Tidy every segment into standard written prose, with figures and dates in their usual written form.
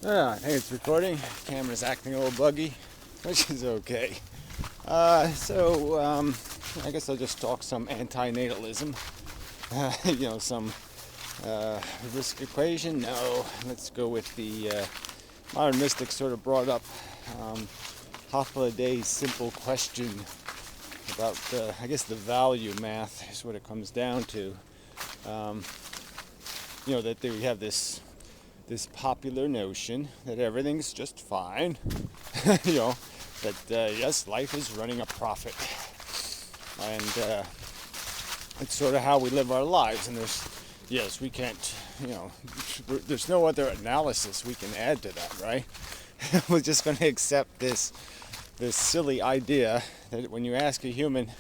I think it's recording. Camera's acting a little buggy, which is okay. I guess I'll just talk some antinatalism. Some risk equation. No, let's go with the modern mystics sort of brought up Hoffman simple question about, the value math is what it comes down to. That they have this popular notion that everything's just fine, that yes, life is running a profit, and it's sort of how we live our lives. And we can't, there's no other analysis we can add to that, right? We're just going to accept this silly idea that when you ask a human,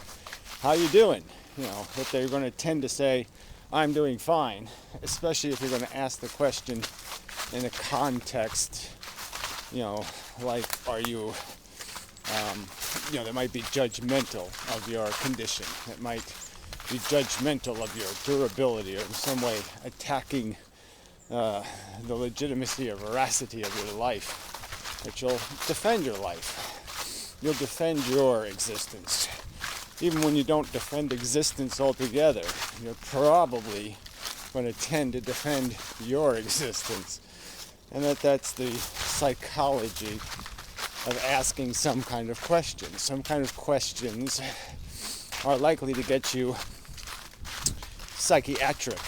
how you doing, that they're going to tend to say, I'm doing fine, especially if you're going to ask the question in a context, like, are you, that might be judgmental of your condition. That might be judgmental of your durability, or in some way attacking the legitimacy or veracity of your life. That you'll defend your life. You'll defend your existence. Even when you don't defend existence altogether, you're probably going to tend to defend your existence. And that's the psychology of asking some kind of question. Some kind of questions are likely to get you psychiatric,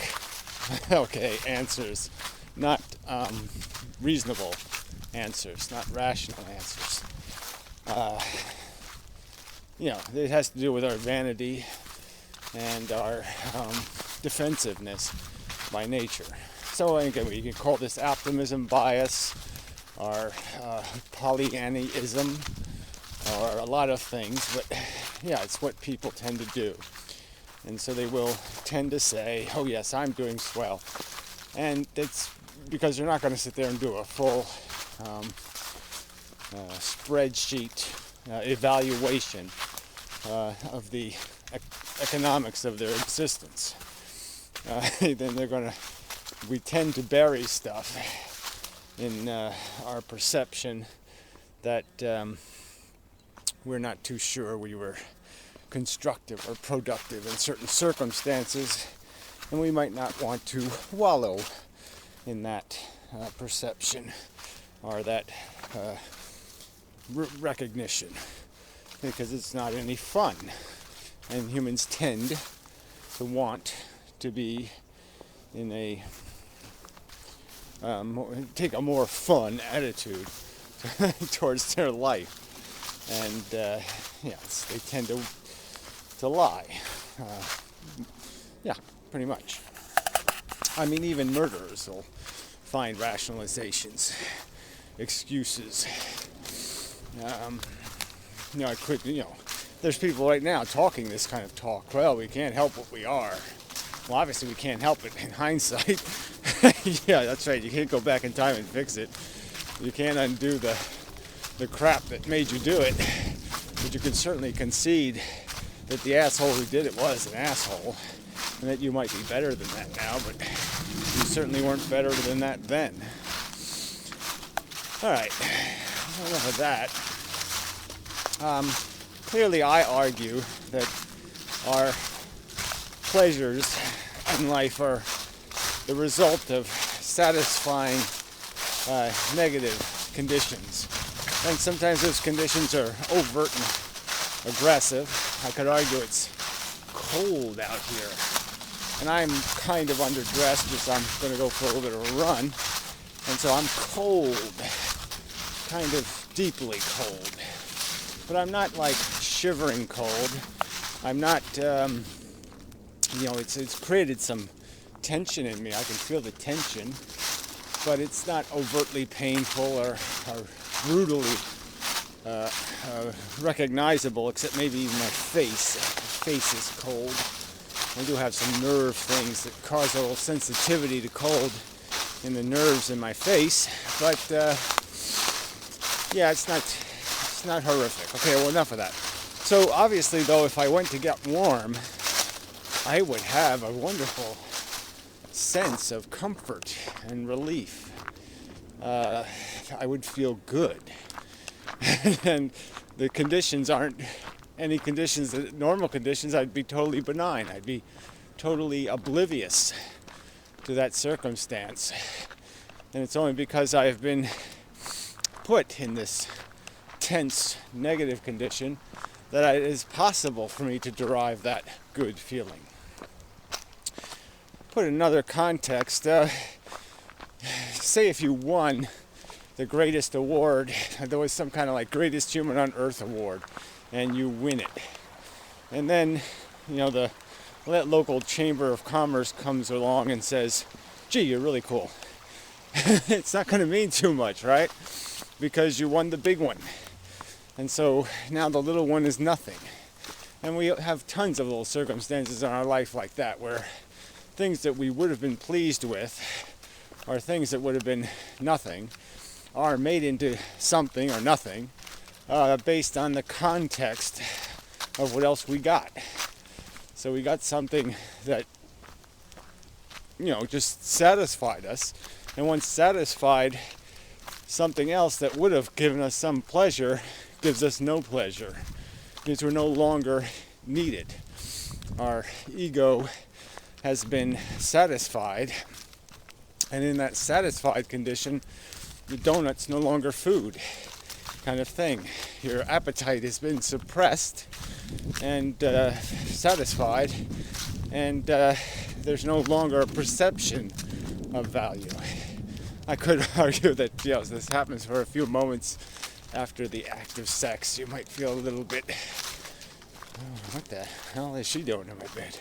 answers, not reasonable answers, not rational answers. It has to do with our vanity and our defensiveness by nature. So again, you can call this optimism bias, or Pollyannism, or a lot of things, but it's what people tend to do. And so they will tend to say, oh yes, I'm doing swell. And it's because they're not going to sit there and do a full spreadsheet evaluation of the economics of their existence. Then we tend to bury stuff in our perception that we're not too sure we were constructive or productive in certain circumstances, and we might not want to wallow in that perception or that recognition, because it's not any fun, and humans tend to want to be in take a more fun attitude towards their life, and they tend to lie. Pretty much. I mean, even murderers will find rationalizations, excuses. There's people right now talking this kind of talk. Well, we can't help what we are. Well, obviously we can't help it in hindsight. Yeah, that's right. You can't go back in time and fix it. You can't undo the crap that made you do it. But you can certainly concede that the asshole who did it was an asshole, and that you might be better than that now, but you certainly weren't better than that then. All right, enough of that. Clearly, I argue that our pleasures in life are the result of satisfying negative conditions. And sometimes those conditions are overt and aggressive. I could argue it's cold out here, and I'm kind of underdressed because I'm going to go for a little bit of a run, and so I'm cold, kind of deeply cold. But I'm not like shivering cold. I'm not, it's created some tension in me. I can feel the tension, but it's not overtly painful or brutally recognizable, except maybe even my face. My face is cold. I do have some nerve things that cause a little sensitivity to cold in the nerves in my face, but it's not horrific. Okay, well, enough of that. So obviously, though, if I went to get warm, I would have a wonderful sense of comfort and relief. I would feel good. And the conditions aren't any conditions, normal conditions. I'd be totally benign. I'd be totally oblivious to that circumstance. And it's only because I have been put in this tense negative condition that it is possible for me to derive that good feeling. Put in another context, say if you won the greatest award, there was some kind of like greatest human on earth award, and you win it. And then, that local chamber of commerce comes along and says, gee, you're really cool. It's not going to mean too much, right? Because you won the big one. And so now the little one is nothing. And we have tons of little circumstances in our life like that, where things that we would have been pleased with, or things that would have been nothing, are made into something or nothing based on the context of what else we got. So we got something that, just satisfied us. And once satisfied, something else that would have given us some pleasure gives us no pleasure, because we're no longer needed. Our ego has been satisfied, and in that satisfied condition, the donut's no longer food, kind of thing. Your appetite has been suppressed and satisfied, and there's no longer a perception of value. I could argue that this happens for a few moments after the act of sex. You might feel a little bit, what the hell is she doing in my bed?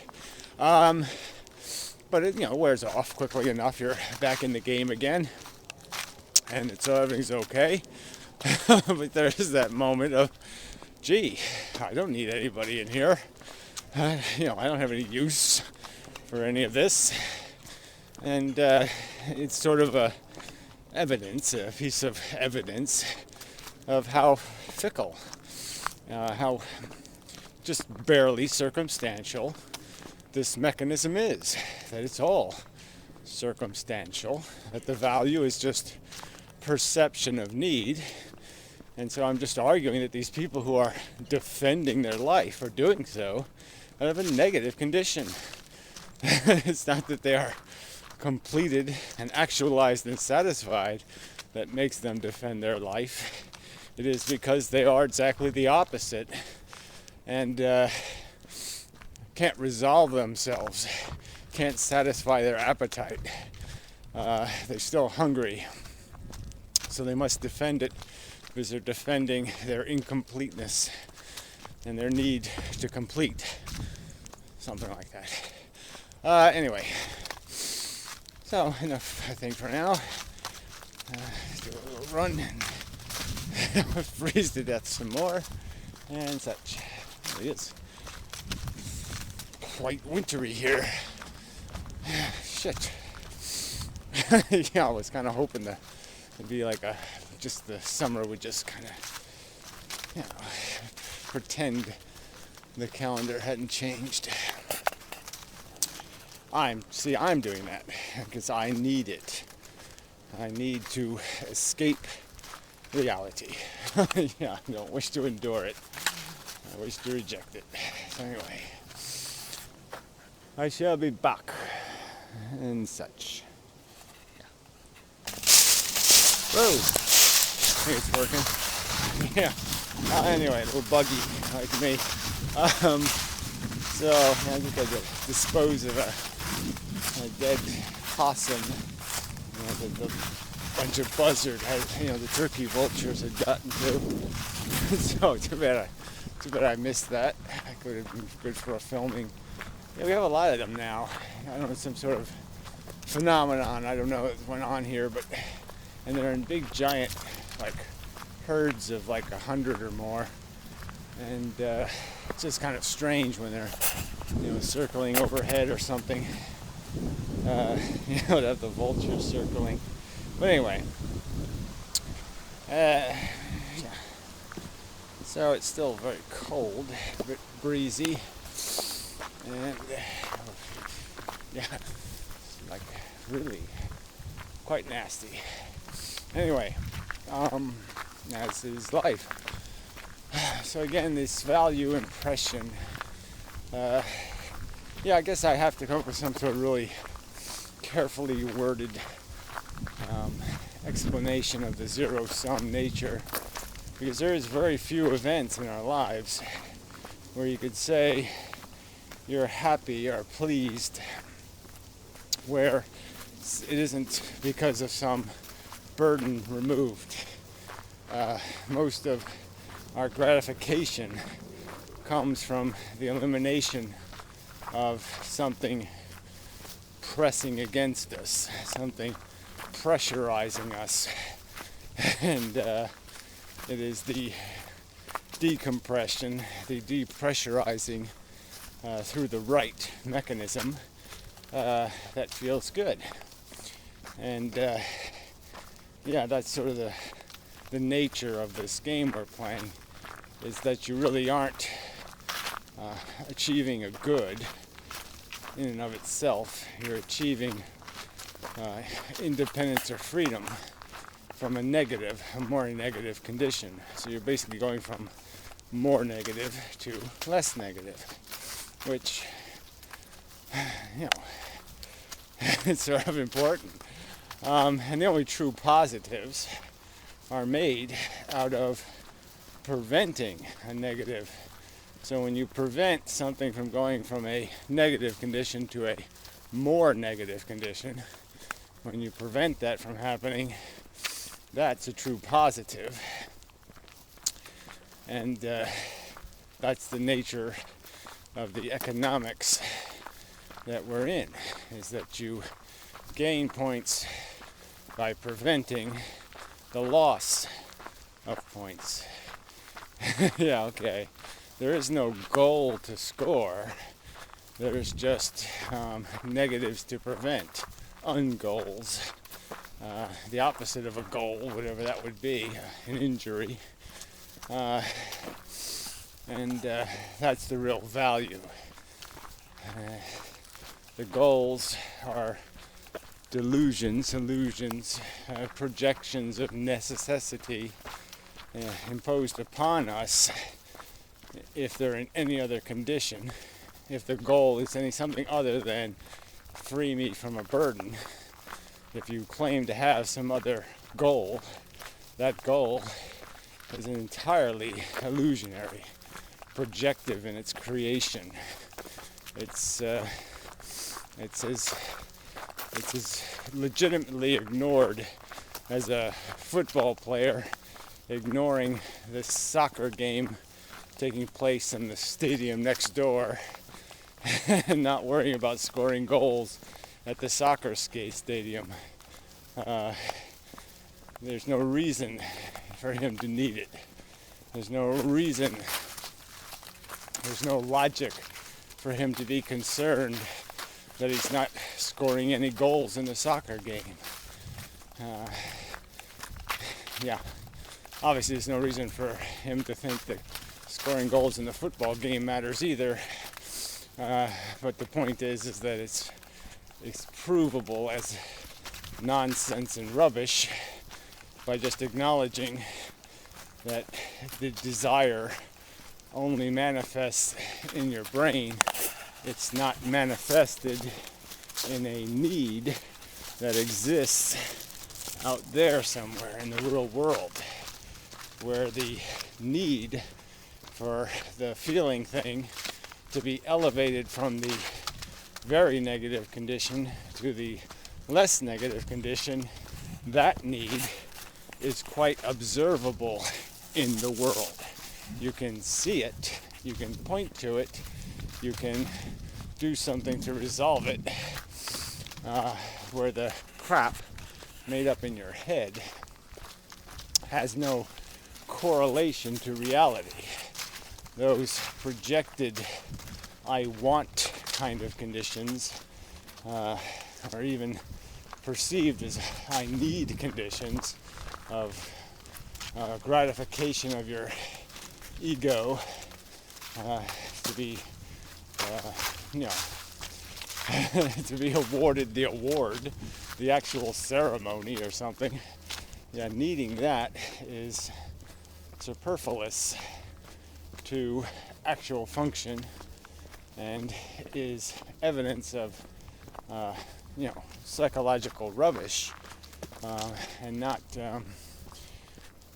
But it wears off quickly enough. You're back in the game again, and so everything's okay. But there's that moment of, gee, I don't need anybody in here. I don't have any use for any of this. And it's sort of a piece of evidence of how fickle, how just barely circumstantial this mechanism is, that it's all circumstantial, that the value is just perception of need. And so I'm just arguing that these people who are defending their life are doing so out of a negative condition. It's not that they are completed and actualized and satisfied that makes them defend their life. It is because they are exactly the opposite and can't resolve themselves, can't satisfy their appetite. They're still hungry, so they must defend it, because they're defending their incompleteness and their need to complete, something like that. Anyway, so enough, I think, for now. Do a little run and freeze to death some more and such. It is quite wintry here. Shit. I was kind of hoping that it'd be like just the summer would just kind of, pretend the calendar hadn't changed. I'm doing that because I need it. I need to escape reality. I don't wish to endure it. I wish to reject it. So anyway, I shall be back and such. Whoa! I think it's working. Yeah. Anyway, a little buggy like me. So I think I could dispose of a dead possum. The bunch of buzzard the turkey vultures had gotten to. So too bad I missed that. I could have been good for a filming. Yeah, we have a lot of them now. I don't know, it's some sort of phenomenon. I don't know what went on here, and they're in big giant herds of 100 or more. And it's just kind of strange when they're circling overhead or something. To have the vultures circling. But anyway, so it's still very cold, a bit breezy, and really quite nasty. Anyway, as is life. So again, this value impression. I guess I have to come up with some sort of really carefully worded explanation of the zero-sum nature, because there is very few events in our lives where you could say you're happy or pleased where it isn't because of some burden removed. Most of our gratification comes from the elimination of something pressing against us, something pressurizing us, and it is the decompression, the depressurizing through the right mechanism that feels good. And that's sort of the nature of this game we're playing, is that you really aren't achieving a good in and of itself. You're achieving independence or freedom from a more negative condition. So you're basically going from more negative to less negative, which, it's sort of important. And the only true positives are made out of preventing a negative. So when you prevent something from going from a negative condition to a more negative condition, when you prevent that from happening, that's a true positive. And that's the nature of the economics that we're in, is that you gain points by preventing the loss of points. Yeah, okay. There is no goal to score. There's just negatives to prevent, ungoals. The opposite of a goal, whatever that would be, an injury. And that's the real value. The goals are delusions, illusions, projections of necessity imposed upon us if they're in any other condition. If the goal is something other than free me from a burden, if you claim to have some other goal, that goal is entirely illusionary, projective in its creation. It's as legitimately ignored as a football player ignoring the soccer game taking place in the stadium next door and not worrying about scoring goals at the soccer stadium. There's no reason for him to need it. There's no reason, there's no logic for him to be concerned that he's not scoring any goals in the soccer game. Obviously there's no reason for him to think that scoring goals in the football game matters either. But the point is that it's provable as nonsense and rubbish by just acknowledging that the desire only manifests in your brain. It's not manifested in a need that exists out there somewhere in the real world, where the need for the feeling thing to be elevated from the very negative condition to the less negative condition, that need is quite observable in the world. You can see it, you can point to it, you can do something to resolve it, where the crap made up in your head has no correlation to reality. Those projected I want kind of conditions are even perceived as I need conditions of gratification of your ego to be to be awarded the award, the actual ceremony or something. yeah, needing that is superfluous to actual function and is evidence of psychological rubbish, and not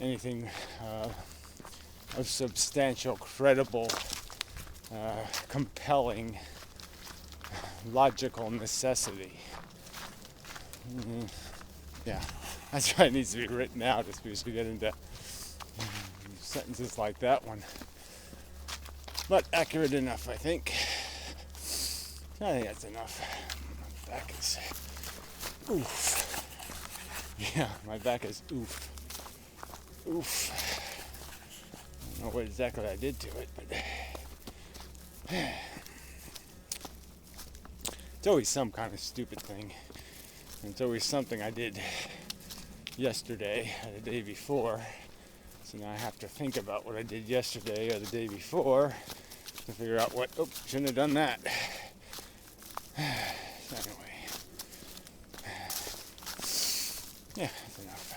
anything of substantial, credible, compelling, logical necessity. Yeah, that's why it needs to be written out, just because we get into sentences like that one. But accurate enough, I think. I think that's enough. My back is oof. Yeah, my back is oof. Oof. I don't know what exactly I did to it, but it's always some kind of stupid thing. And it's always something I did yesterday or the day before. So now I have to think about what I did yesterday or the day before to figure out what, shouldn't have done that. Anyway. Yeah, that's enough.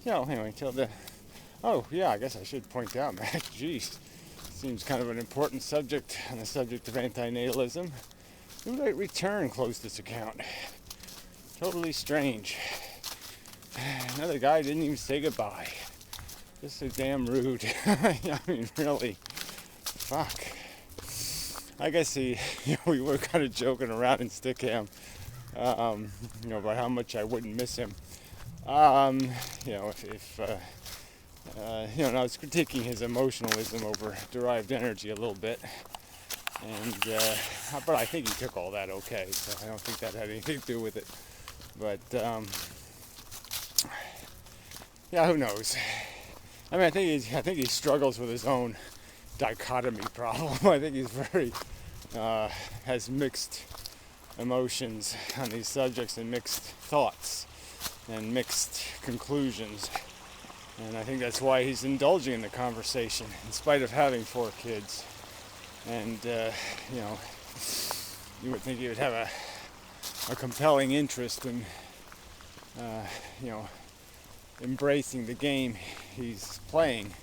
Anyway, till the... Oh, yeah, I guess I should point out, Matt, geez, seems kind of an important subject on the subject of antinatalism. Who might return closed this account? Totally strange. Another guy didn't even say goodbye. Just so damn rude. I mean, really. Fuck. I guess we were kind of joking around in Stickham, about how much I wouldn't miss him. If and I was critiquing his emotionalism over derived energy a little bit. And, but I think he took all that okay, so I don't think that had anything to do with it. But, yeah, who knows? I mean, I think he struggles with his own dichotomy problem. I think he's very, has mixed emotions on these subjects and mixed thoughts and mixed conclusions. And I think that's why he's indulging in the conversation, in spite of having 4 kids. And, you would think he would have a compelling interest in, embracing the game he's playing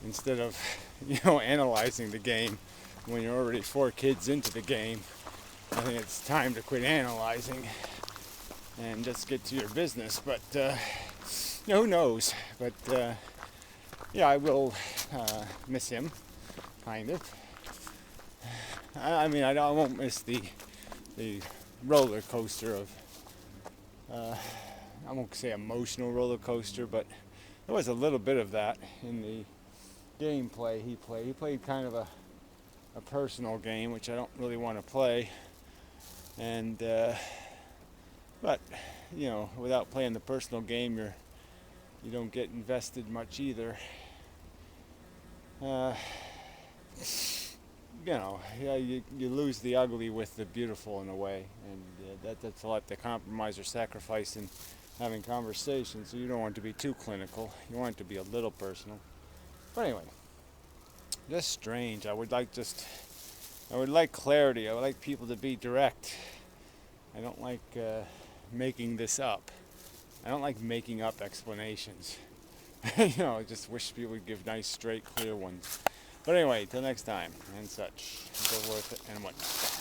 instead of, analyzing the game when you're already 4 kids into the game. I think it's time to quit analyzing and just get to your business. But, who knows? But, I will miss him, kind of. I mean, I won't miss the roller coaster of, I won't say emotional roller coaster, but there was a little bit of that in the gameplay he played. He played kind of a personal game, which I don't really want to play. And, but, without playing the personal game, you don't get invested much either. You lose the ugly with the beautiful in a way, and that's a lot to compromise or sacrifice in having conversations. So you don't want it to be too clinical. You want it to be a little personal. But anyway, just strange. I would like clarity. I would like people to be direct. I don't like making this up. I don't like making up explanations. I just wish people would give nice, straight, clear ones. But anyway, till next time, and such, and so forth, and whatnot.